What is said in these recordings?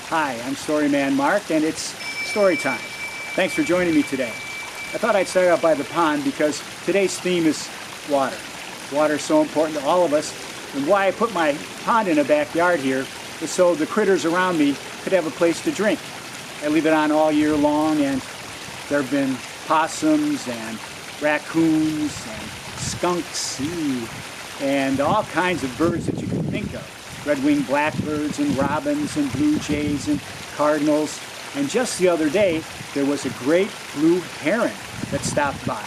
Hi, I'm Storyman Mark, and it's Storytime. Thanks for joining me today. I thought I'd start out by the pond because today's theme is water. Water is so important to all of us, and why I put my pond in a backyard here is so the critters around me could have a place to drink. I leave it on all year long, and there have been possums and raccoons and skunks and all kinds of birds that you can think of. Red-winged blackbirds and robins and blue jays and cardinals. And just the other day, there was a great blue heron that stopped by.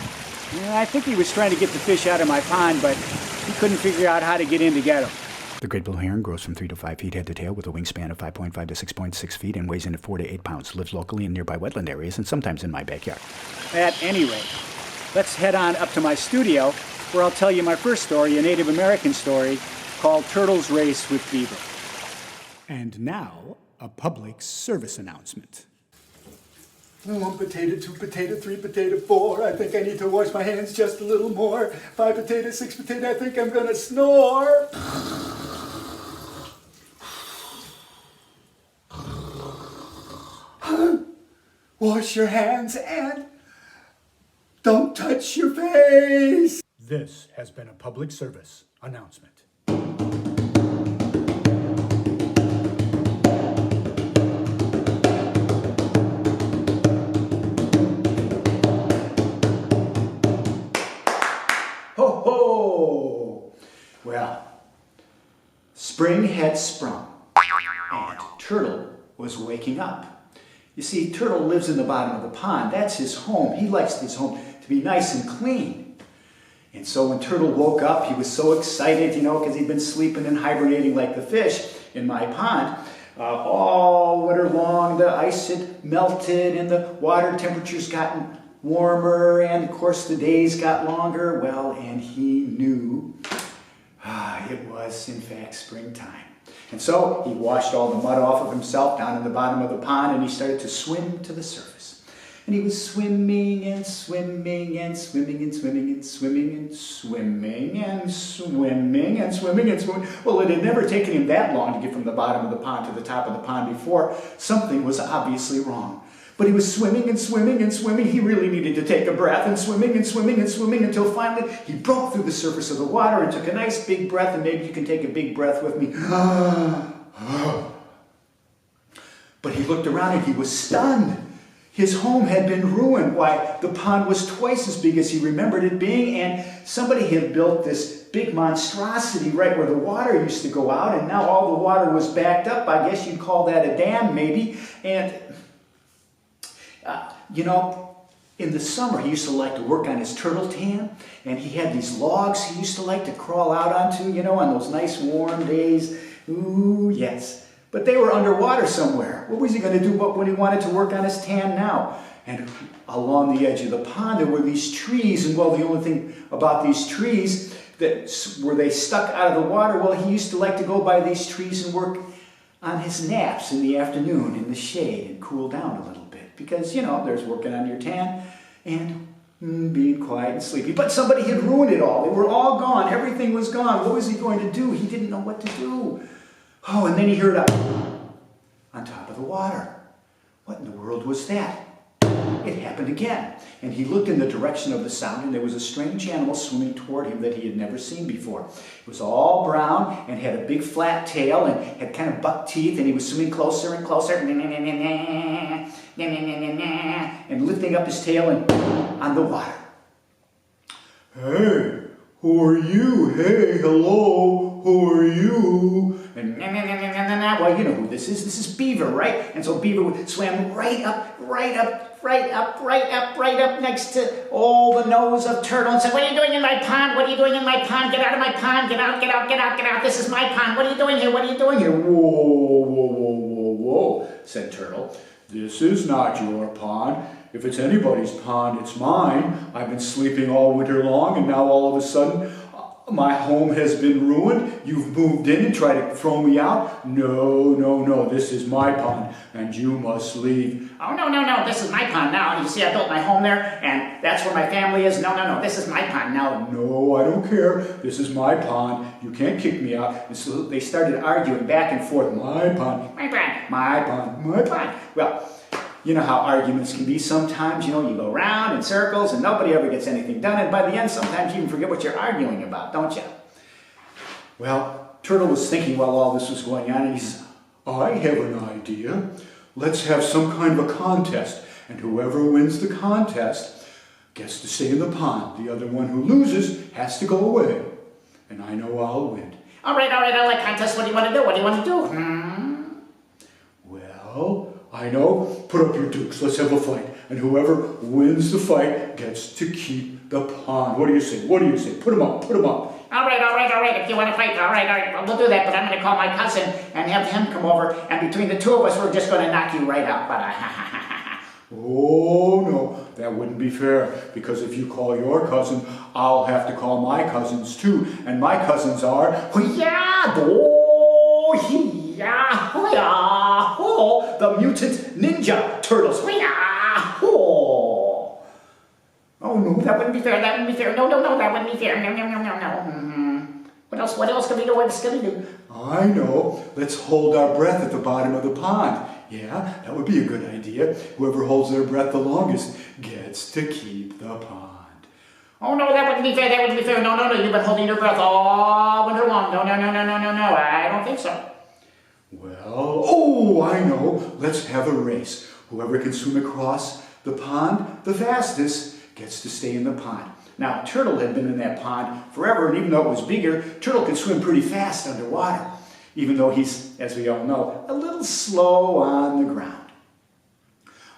And I think he was trying to get the fish out of my pond, but he couldn't figure out how to get in to get them. The great blue heron grows from 3 to 5 feet head to tail with a wingspan of 5.5 to 6.6 feet and weighs in at 4 to 8 pounds. Lives locally in nearby wetland areas and sometimes in my backyard. At any rate, let's head on up to my studio where I'll tell you my first story, a Native American story called Turtle's Race with Beaver. And now, a public service announcement. 1 potato, 2 potato, 3 potato, 4. I think I need to wash my hands just a little more. 5 potato, 6 potato, I think I'm gonna snore. Wash your hands and don't touch your face. This has been a public service announcement. Ho ho! Well, spring had sprung, and Turtle was waking up. You see, Turtle lives in the bottom of the pond. That's his home. He likes his home to be nice and clean. And so when Turtle woke up, he was so excited, because he'd been sleeping and hibernating like the fish in my pond. All winter long, the ice had melted and the water temperatures gotten warmer, and of course the days got longer. Well, and he knew it was in fact springtime. And so he washed all the mud off of himself down in the bottom of the pond, and he started to swim to the surface. And he was swimming and swimming and swimming and swimming and swimming and swimming and swimming and swimming and swimming. Well, it had never taken him that long to get from the bottom of the pond to the top of the pond before. Something was obviously wrong. But he was swimming and swimming and swimming. He really needed to take a breath, and swimming and swimming and swimming until finally he broke through the surface of the water and took a nice big breath, and maybe you can take a big breath with me. But he looked around and he was stunned. His home had been ruined. Why, the pond was twice as big as he remembered it being, and somebody had built this big monstrosity right where the water used to go out, and now all the water was backed up. I guess you'd call that a dam, maybe. And in the summer, he used to like to work on his turtle tan, and he had these logs he used to like to crawl out onto, on those nice warm days. Ooh, yes. But they were underwater somewhere. What was he going to do when he wanted to work on his tan now? And along the edge of the pond, there were these trees, and well, the only thing about these trees, were they stuck out of the water? Well, he used to like to go by these trees and work on his naps in the afternoon in the shade and cool down a little bit. Because, there's working on your tan and being quiet and sleepy. But somebody had ruined it all. They were all gone. Everything was gone. What was he going to do? He didn't know what to do. Oh, and then he heard on top of the water. What in the world was that? It happened again. And he looked in the direction of the sound, and there was a strange animal swimming toward him that he had never seen before. It was all brown and had a big flat tail and had kind of buck teeth, and he was swimming closer and closer and lifting up his tail and on the water. Hey, who are you? Hey, hello, who are you? And well, you know who this is. This is Beaver, right? And so Beaver swam right up next to the nose of Turtle and said, "What are you doing in my pond? What are you doing in my pond? Get out of my pond! Get out, get out, get out, get out! This is my pond! What are you doing here? What are you doing here?" Whoa, said Turtle. "This is not your pond. If it's anybody's pond, it's mine. I've been sleeping all winter long, and now all of a sudden, My home has been ruined. You've moved in and tried to throw me out. No, no, no, this is my pond, and you must leave. Oh, no, no, no, this is my pond now. You see, I built my home there, and that's where my family is. No, no, no, this is my pond now. No, I don't care. This is my pond. You can't kick me out. And so they started arguing back and forth. My pond, My pond. my pond, my pond. Well, you know how arguments can be sometimes. You know, you go round in circles and nobody ever gets anything done. And by the end, sometimes you even forget what you're arguing about, don't you? Well, Turtle was thinking while all this was going on, and he says, I have an idea. Let's have some kind of a contest. And whoever wins the contest gets to stay in the pond. The other one who loses has to go away. And I know I'll win. All right, I like contests. What do you want to do? What do you want to do? Well, I know. Put up your dukes. Let's have a fight. And whoever wins the fight gets to keep the pond. What do you say? What do you say? Put them up. Put them up. All right. If you want to fight, all right. We'll do that, but I'm going to call my cousin and have him come over. And between the two of us, we're just going to knock you right out. But Oh, no. That wouldn't be fair. Because if you call your cousin, I'll have to call my cousins too. And my cousins are... the mutant ninja turtles. Oh, no, that wouldn't be fair. That wouldn't be fair. No, that wouldn't be fair. No. What else can we do? What can we do? I know. Let's hold our breath at the bottom of the pond. Yeah, that would be a good idea. Whoever holds their breath the longest gets to keep the pond. Oh, no, that wouldn't be fair. That wouldn't be fair. No. You've been holding your breath all winter long. No. I don't think so. Well, I know. Let's have a race. Whoever can swim across the pond the fastest gets to stay in the pond. Now, Turtle had been in that pond forever, and even though it was bigger, Turtle can swim pretty fast underwater, even though he's, as we all know, a little slow on the ground.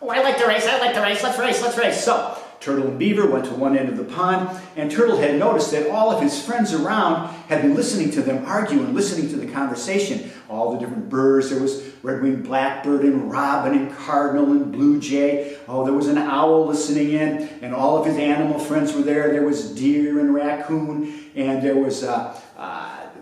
Oh, I like to race. Let's race. So, Turtle and Beaver went to one end of the pond, and Turtle had noticed that all of his friends around had been listening to them argue and listening to the conversation. All the different birds. There was red-winged blackbird and robin and cardinal and blue jay. Oh, there was an owl listening in, and all of his animal friends were there. There was deer and raccoon, and there was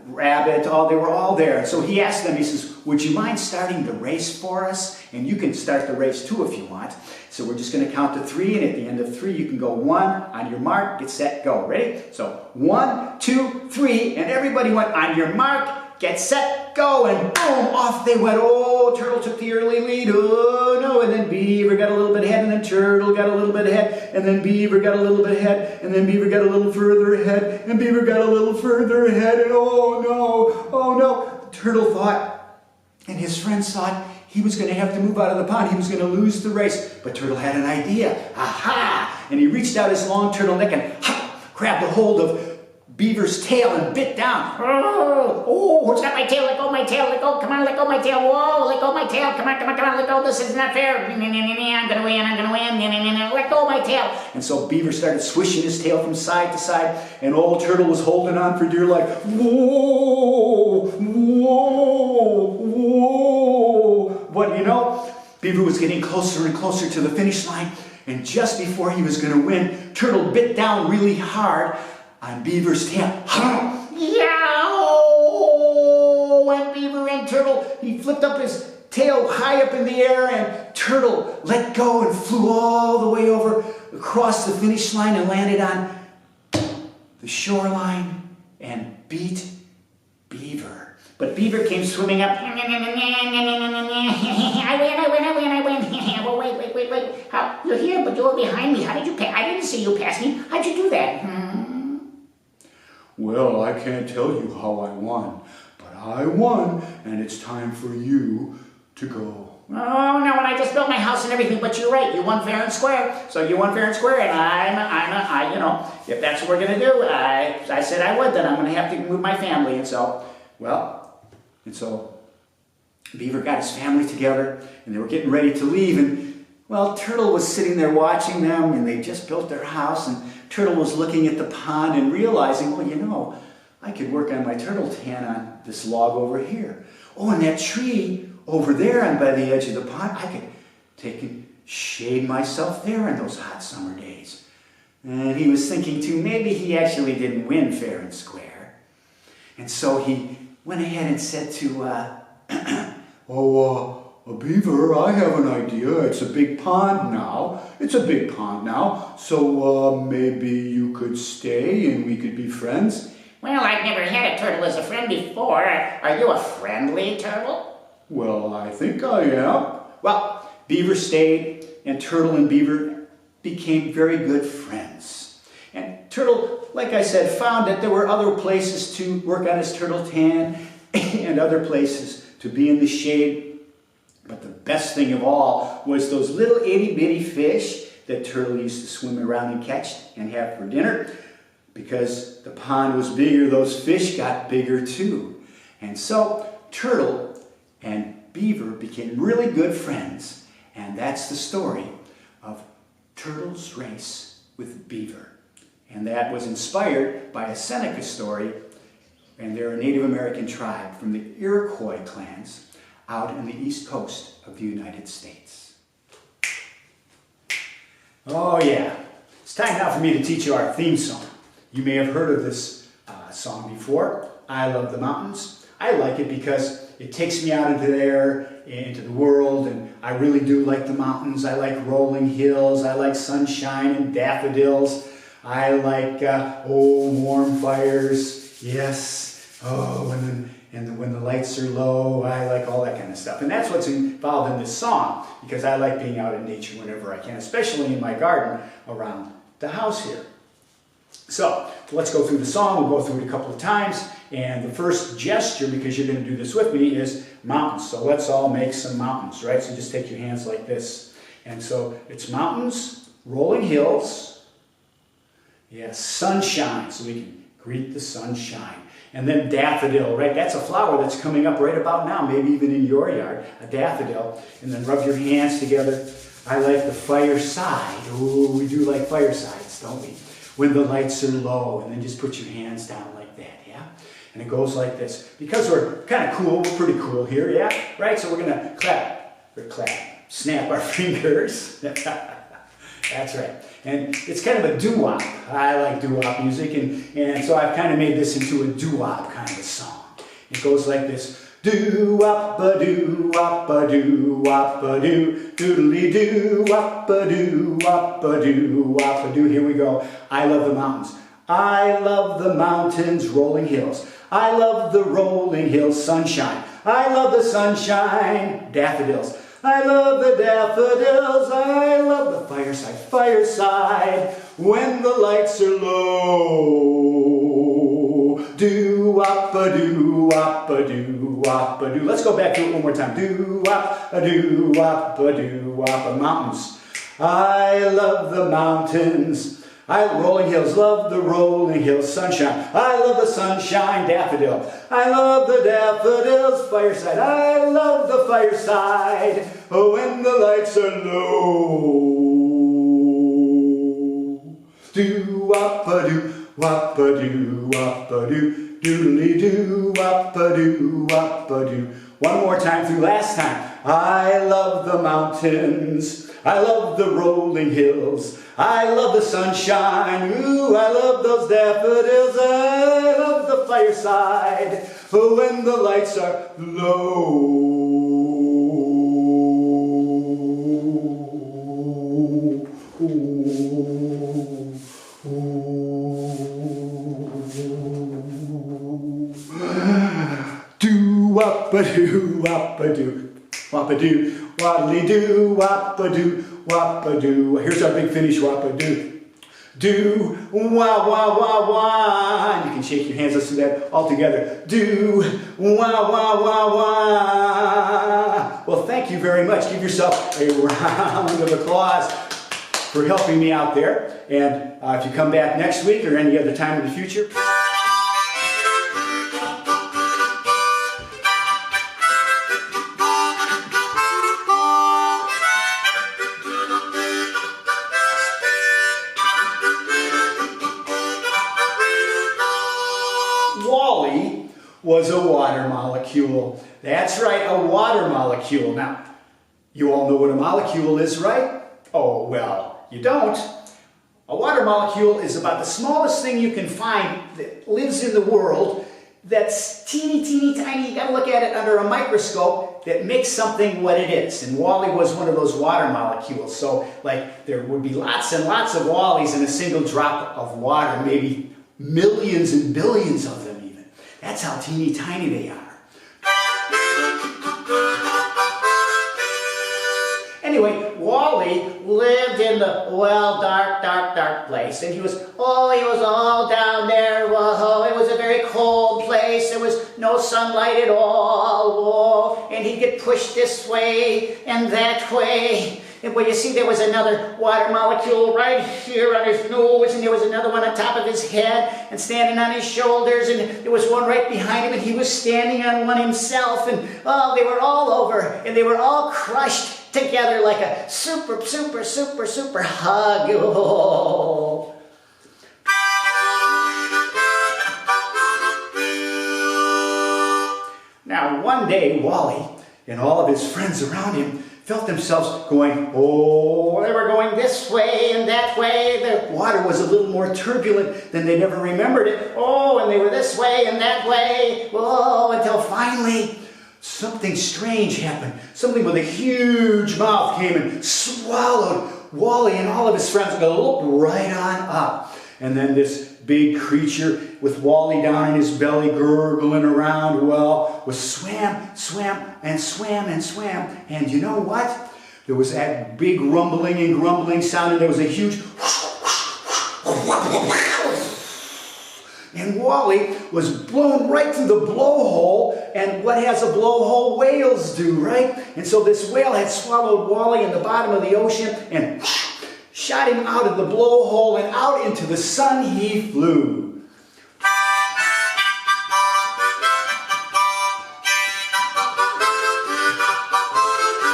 rabbit. Oh, they were all there. So he asked them, he says, would you mind starting the race for us? And you can start the race too if you want. So we're just going to count to 3, and at the end of 3, you can go 1, on your mark, get set, go. Ready? So 1, 2, 3, and everybody went on your mark, get set, go, and boom, off they went. Oh, Turtle took the early lead. Oh, no, and then Beaver got a little bit ahead, and then Turtle got a little bit ahead, and then Beaver got a little bit ahead, and then Beaver got a little further ahead, and Beaver got a little further ahead, and oh no, Turtle thought, and his friends thought, he was going to have to move out of the pond. He was going to lose the race. But Turtle had an idea. Aha! And he reached out his long turtleneck and grabbed a hold of Beaver's tail and bit down. Oh, who's got my tail? Let go my tail. Let go. Come on, let go my tail. Whoa, let go my tail. Come on, let go. This is not fair. I'm going to win. Let go my tail. And so Beaver started swishing his tail from side to side, and old Turtle was holding on for dear life. Whoa! But you know, Beaver was getting closer and closer to the finish line, and just before he was going to win, Turtle bit down really hard on Beaver's tail. Yow! And Beaver and Turtle, he flipped up his tail high up in the air, and Turtle let go and flew all the way over across the finish line and landed on the shoreline and beat Beaver. But Beaver came swimming up. I win. Well, wait. How, you're here, but you're behind me. How did you pass? I didn't see you pass me. How'd you do that? Well, I can't tell you how I won, but I won, and it's time for you to go. Oh, no, and I just built my house and everything, but you're right. You won fair and square. So you won fair and square, and I, you know, if that's what we're going to do, I said I would, then I'm going to have to move my family. And so Beaver got his family together, and they were getting ready to leave, and, well, Turtle was sitting there watching them, and they just built their house, and Turtle was looking at the pond and realizing, well, you know, I could work on my turtle tan on this log over here. Oh, and that tree over there and by the edge of the pond, I could take and shade myself there in those hot summer days. And he was thinking, too, maybe he actually didn't win fair and square. And so he went ahead and said to, Beaver, I have an idea. It's a big pond now. So maybe you could stay and we could be friends. Well, I've never had a turtle as a friend before. Are you a friendly turtle? Well, I think I am. well, Beaver stayed, and Turtle and Beaver became very good friends. And Turtle, like I said, found that there were other places to work on his turtle tan and other places to be in the shade. But the best thing of all was those little itty-bitty fish that Turtle used to swim around and catch and have for dinner. Because the pond was bigger, those fish got bigger too. And so Turtle and Beaver became really good friends. And that's the story of Turtle's race with Beaver. And that was inspired by a Seneca story. And they're a Native American tribe from the Iroquois clans out in the east coast of the United States. Oh yeah, it's time now for me to teach you our theme song. You may have heard of this song before, I Love the Mountains. I like it because it takes me out into there, into the world, and I really do like the mountains. I like rolling hills, I like sunshine and daffodils. I like warm fires, yes. Oh, and when the lights are low, I like all that kind of stuff. And that's what's involved in this song, because I like being out in nature whenever I can, especially in my garden around the house here. So let's go through the song. We'll go through it a couple of times. And the first gesture, because you're going to do this with me, is mountains. So let's all make some mountains, right? So just take your hands like this. And so it's mountains, rolling hills, yes, sunshine, so we can greet the sunshine. And then daffodil, right? That's a flower that's coming up right about now, maybe even in your yard, a daffodil. And then rub your hands together. I like the fireside. Oh, we do like firesides, don't we? When the lights are low, and then just put your hands down like that, yeah? And it goes like this. Because we're kind of cool, we're pretty cool here, yeah? Right? So we're going to snap our fingers. That's right. And it's kind of a doo-wop. I like doo-wop music, and so I've kind of made this into a doo-wop kind of a song. It goes like this. Doo-wop-a-doo, wop-a-doo, wop-a-doo, doodly-doo, wop-a-doo, wop-a-doo, wop-a-doo. Here we go. I love the mountains. I love the mountains, rolling hills. I love the rolling hills, sunshine. I love the sunshine, daffodils. I love the daffodils. I love the fireside, fireside, when the lights are low. Doo-wop-a-doo, wop-a-doo, wop-a-doo. Let's go back to it one more time. Doo-wop-a-doo, wop-a-doo, wop-a. Mountains. I love the mountains. Rolling hills, love the rolling hills, sunshine. I love the sunshine, daffodil. I love the daffodils, fireside. I love the fireside, when the lights are low. Doo-wop-a-doo, wop-a-doo, wop-a-doo, doodly-doo, wop-a-doo, wop-a-doo. One more time through last time. I love the mountains. I love the rolling hills. I love the sunshine. Ooh, I love those daffodils. I love the fireside, when the lights are low. Doo-wop-a-doo, wop-a-doo, wop-a-doo, waddly-doo, wop-a-doo, wop-a-doo. Here's our big finish, wop-a-doo. Do, wah, wah, wah, wah. You can shake your hands, let's do that all together. Do, wah, wah, wah, wah. Well, thank you very much. Give yourself a round of applause for helping me out there. And if you come back next week or any other time in the future, Wally was a water molecule. That's right, a water molecule. Now, you all know what a molecule is, right? Oh, well, you don't. A water molecule is about the smallest thing you can find that lives in the world, that's teeny, teeny, tiny. You got to look at it under a microscope that makes something what it is. And Wally was one of those water molecules. So, like, there would be lots and lots of Wallys in a single drop of water, maybe millions and billions of them even. That's how teeny tiny they are. Anyway, Wally lived in the, well, dark, dark, dark place. And he was all down there. Whoa, it was a very cold place. There was no sunlight at all. Whoa, and he'd get pushed this way and that way. And well, you see, there was another water molecule right here on his nose, and there was another one on top of his head and standing on his shoulders, and there was one right behind him, and he was standing on one himself, and oh, they were all over, and they were all crushed together like a super, super, super, super hug. Oh. Now, one day, Wally and all of his friends around him felt themselves going, oh, they were going this way and that way. The water was a little more turbulent than they'd ever remembered it. Oh, and they were this way and that way. Oh, until finally something strange happened. Something with a huge mouth came and swallowed Wally and all of his friends. Looked right on up. And then this big creature with Wally down in his belly gurgling around, well, was swam, and you know what? There was that big rumbling and grumbling sound, and there was a huge and Wally was blown right through the blowhole, and what has a blowhole? Whales do, right? And so this whale had swallowed Wally in the bottom of the ocean and shot him out of the blowhole, and out into the sun he flew.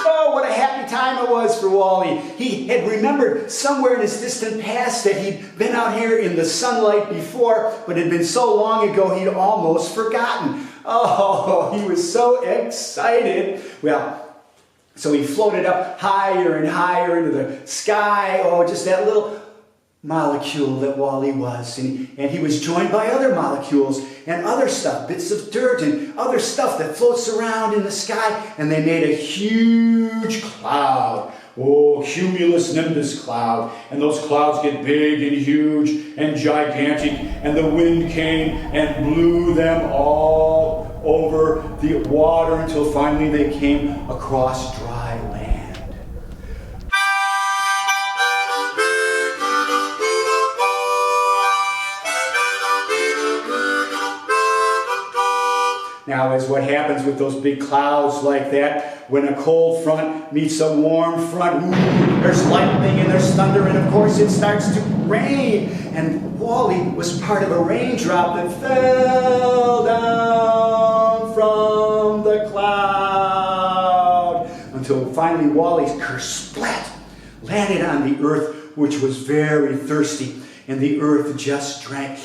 Oh, what a happy time it was for Wally. He had remembered somewhere in his distant past that he'd been out here in the sunlight before, but it had been so long ago he'd almost forgotten. Oh, he was so excited. Well, so he floated up higher and higher into the sky. Oh, just that little molecule that Wally was. And he was joined by other molecules and other stuff, bits of dirt and other stuff that floats around in the sky. And they made a huge cloud. Oh, cumulus nimbus cloud. And those clouds get big and huge and gigantic. And the wind came and blew them all over the water until finally they came across dry land. Now, as what happens with those big clouds like that, when a cold front meets a warm front, ooh, there's lightning and there's thunder, and of course it starts to rain. And Wally was part of a raindrop that fell down from the cloud until finally Wally's kersplat landed on the earth, which was very thirsty, and the earth just drank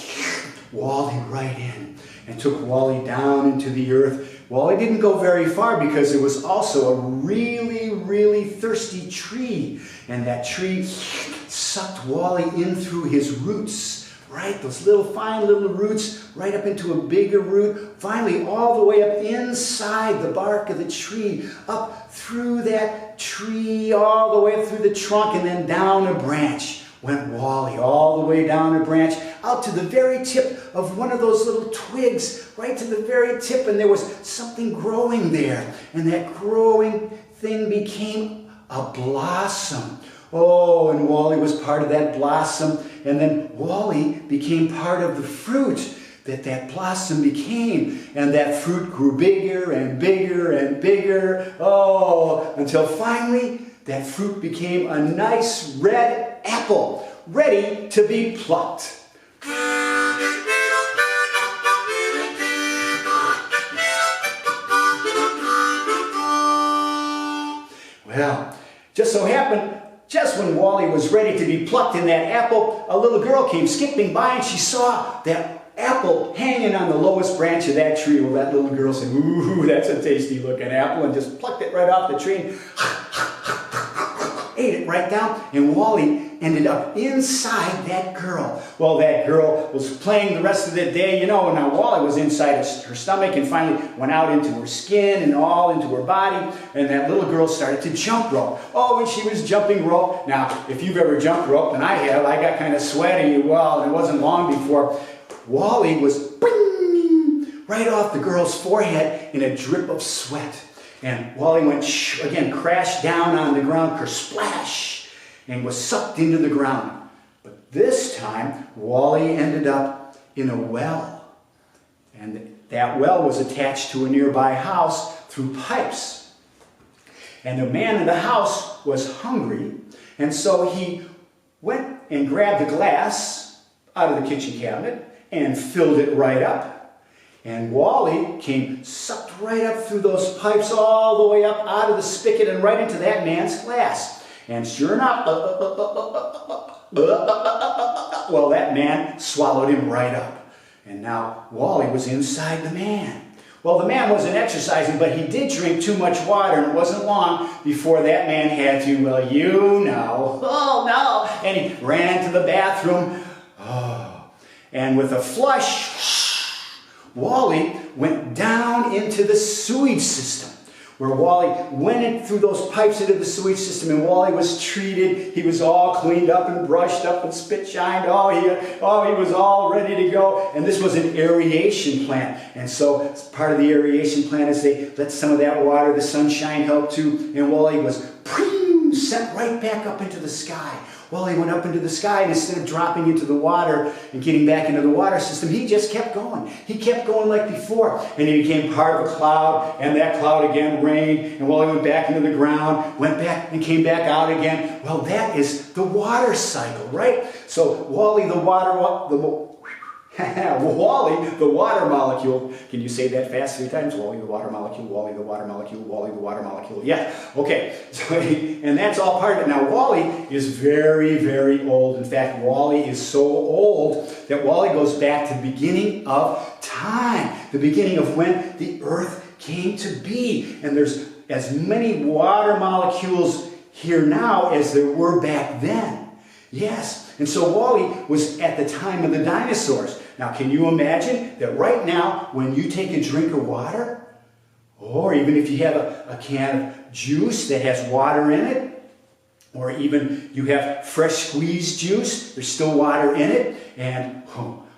Wally right in and took Wally down into the earth. Wally didn't go very far because there was also a really, really thirsty tree, and that tree sucked Wally in through his roots, right? Those little fine little roots right up into a bigger root, finally all the way up inside the bark of the tree, up through that tree, all the way up through the trunk, and then down a branch went Wally, all the way down a branch, out to the very tip of one of those little twigs, right to the very tip, and there was something growing there, and that growing thing became a blossom. Oh, and Wally was part of that blossom, and then Wally became part of the fruit that blossom became, and that fruit grew bigger and bigger and bigger, oh, until finally that fruit became a nice red apple, ready to be plucked. Well, just so happened, just when Wally was ready to be plucked in that apple, a little girl came skipping by, and she saw that apple hanging on the lowest branch of that tree. Well, that little girl said, ooh, that's a tasty looking apple, and just plucked it right off the tree ate it right down, and Wally ended up inside that girl. Well, that girl was playing the rest of the day, and now Wally was inside her stomach and finally went out into her skin and all into her body, and that little girl started to jump rope. Oh, and she was jumping rope. Now, if you've ever jumped rope, and I have, I got kind of sweaty, well, and it wasn't long before Wally was bing, right off the girl's forehead in a drip of sweat. And Wally went, again, crashed down on the ground, kersplash, and was sucked into the ground. But this time, Wally ended up in a well. And that well was attached to a nearby house through pipes. And the man in the house was hungry, and so he went and grabbed a glass out of the kitchen cabinet and filled it right up. And Wally came sucked right up through those pipes all the way up out of the spigot and right into that man's glass. And sure enough, well, that man swallowed him right up. And now Wally was inside the man. Well, the man wasn't exercising, but he did drink too much water, and it wasn't long before that man had to, well, oh no, and he ran to the bathroom. Oh, and with a flush, Wally went down into the sewage system, where Wally went in through those pipes into the sewage system, and Wally was treated. He was all cleaned up and brushed up and spit shined. He was all ready to go. And this was an aeration plant. And so part of the aeration plant is they let some of that water, the sunshine, help too. And Wally was sent right back up into the sky. Wally went up into the sky, and instead of dropping into the water and getting back into the water system, he just kept going. He kept going like before, and he became part of a cloud, and that cloud again rained, and Wally went back into the ground, went back and came back out again. Well, that is the water cycle, right? So Wally, the water molecule. Can you say that fast 3 times? Wally, the water molecule, Wally, the water molecule, Wally, the water molecule. Yeah, okay. So, and that's all part of it. Now, Wally is very, very old. In fact, Wally is so old that Wally goes back to the beginning of time, the beginning of when the Earth came to be. And there's as many water molecules here now as there were back then. Yes. And so Wally was at the time of the dinosaurs. Now, can you imagine that right now, when you take a drink of water, or even if you have a can of juice that has water in it, or even you have fresh squeezed juice, there's still water in it, and,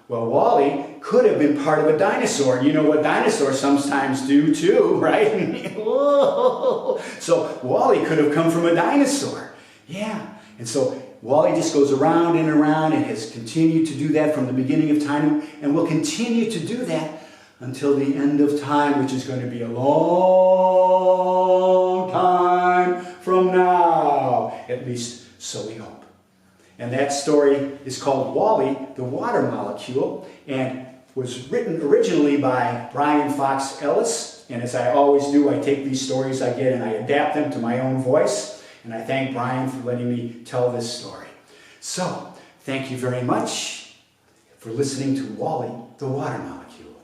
well, Wally could have been part of a dinosaur. And you know what dinosaurs sometimes do too, right? So Wally could have come from a dinosaur. Yeah. And so Wally just goes around and around and has continued to do that from the beginning of time, and will continue to do that until the end of time, which is going to be a long time from now. At least, so we hope. And that story is called Wally, the Water Molecule, and was written originally by Brian Fox Ellis. And as I always do, I take these stories I get and I adapt them to my own voice. And I thank Brian for letting me tell this story. So, thank you very much for listening to Wally, the Water Molecule.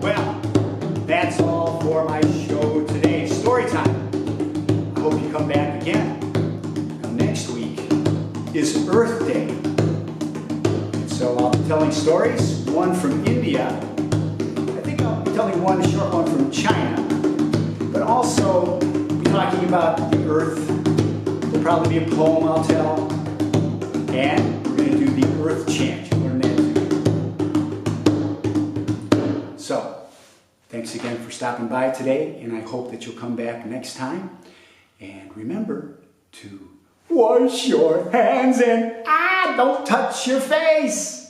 Well, that's all for my show today. Storytime. I hope you come back again. Next week is Earth Day. And so I'll be telling stories, one from India. I think I'll be telling one short one from China. But also be talking about the Earth. There'll probably be a poem I'll tell. And we're going to do the Earth chant. You'll learn that too. So, thanks again for stopping by today, and I hope that you'll come back next time. And remember to wash your hands and don't touch your face.